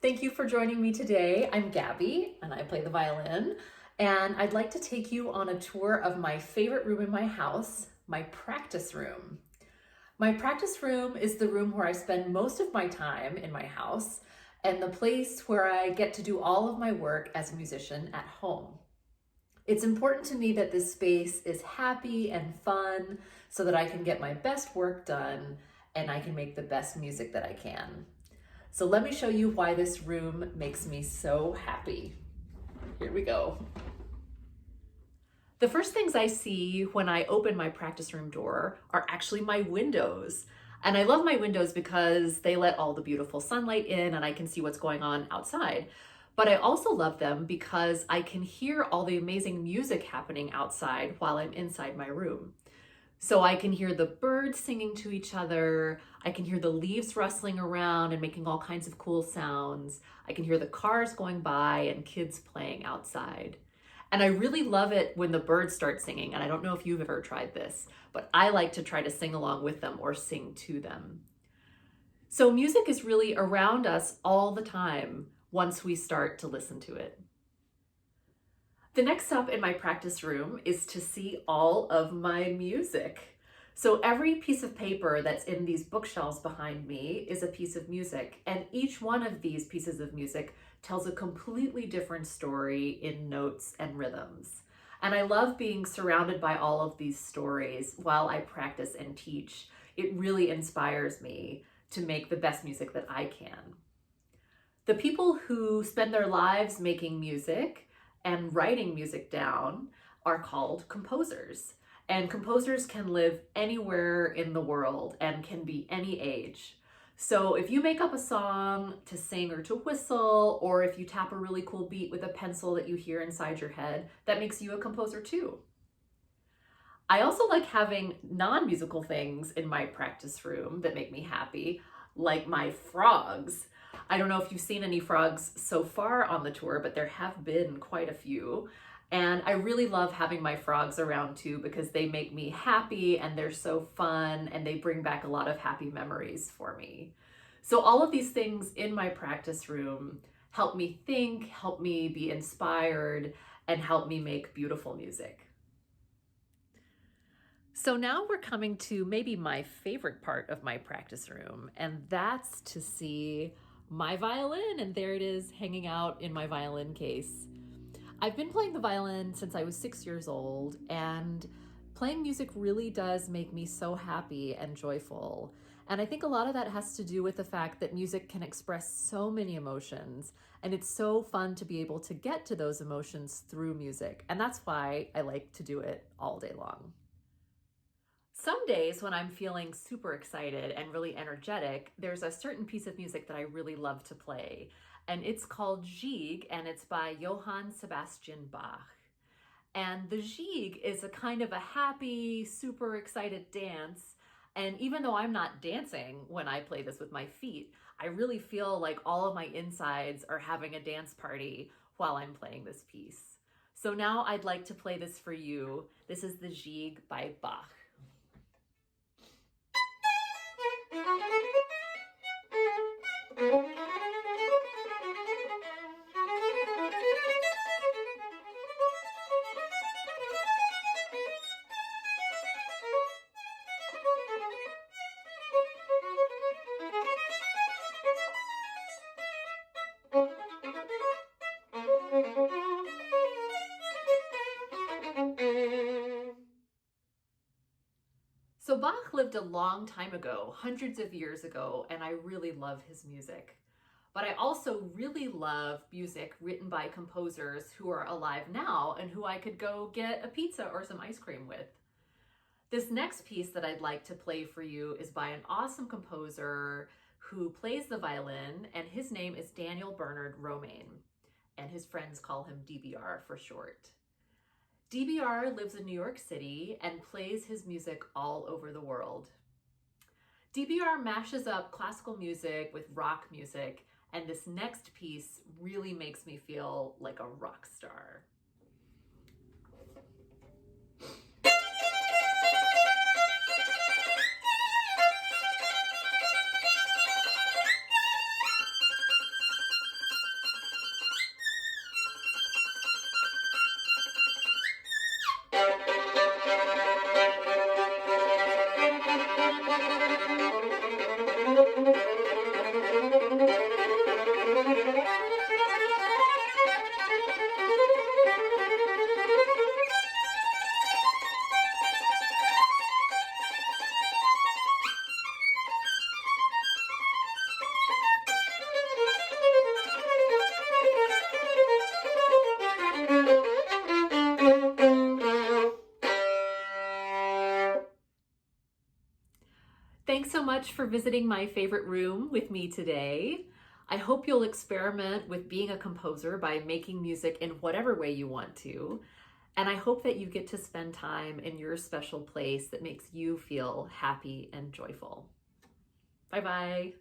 Thank you for joining me today. I'm Gabby and I play the violin, and I'd like to take you on a tour of my favorite room in my house, my practice room. My practice room is the room where I spend most of my time in my house and the place where I get to do all of my work as a musician at home. It's important to me that this space is happy and fun so that I can get my best work done and I can make the best music that I can. So let me show you why this room makes me so happy. Here we go. The first things I see when I open my practice room door are actually my windows. And I love my windows because they let all the beautiful sunlight in and I can see what's going on outside. But I also love them because I can hear all the amazing music happening outside while I'm inside my room. So I can hear the birds singing to each other. I can hear the leaves rustling around and making all kinds of cool sounds. I can hear the cars going by and kids playing outside. And I really love it when the birds start singing. And I don't know if you've ever tried this, but I like to try to sing along with them or sing to them. So music is really around us all the time once we start to listen to it. The next stop in my practice room is to see all of my music. So every piece of paper that's in these bookshelves behind me is a piece of music, and each one of these pieces of music tells a completely different story in notes and rhythms. And I love being surrounded by all of these stories while I practice and teach. It really inspires me to make the best music that I can. The people who spend their lives making music and writing music down are called composers. And composers can live anywhere in the world and can be any age. So if you make up a song to sing or to whistle, or if you tap a really cool beat with a pencil that you hear inside your head, that makes you a composer too. I also like having non-musical things in my practice room that make me happy, like my frogs. I don't know if you've seen any frogs so far on the tour, but there have been quite a few. And I really love having my frogs around too because they make me happy and they're so fun and they bring back a lot of happy memories for me. So all of these things in my practice room help me think, help me be inspired, and help me make beautiful music. So now we're coming to maybe my favorite part of my practice room, and that's to see my violin, and there it is hanging out in my violin case. I've been playing the violin since I was 6 years old, and playing music really does make me so happy and joyful. And I think a lot of that has to do with the fact that music can express so many emotions, and it's so fun to be able to get to those emotions through music. And that's why I like to do it all day long. Some days when I'm feeling super excited and really energetic, there's a certain piece of music that I really love to play. And it's called Gigue, and it's by Johann Sebastian Bach. And the Gigue is a kind of a happy, super excited dance. And even though I'm not dancing when I play this with my feet, I really feel like all of my insides are having a dance party while I'm playing this piece. So now I'd like to play this for you. This is the Gigue by Bach. So Bach lived a long time ago, hundreds of years ago, and I really love his music. But I also really love music written by composers who are alive now and who I could go get a pizza or some ice cream with. This next piece that I'd like to play for you is by an awesome composer who plays the violin, and his name is Daniel Bernard Romaine, and his friends call him DBR for short. DBR lives in New York City and plays his music all over the world. DBR mashes up classical music with rock music, and this next piece really makes me feel like a rock star. Thanks so much for visiting my favorite room with me today. I hope you'll experiment with being a composer by making music in whatever way you want to. And I hope that you get to spend time in your special place that makes you feel happy and joyful. Bye-bye.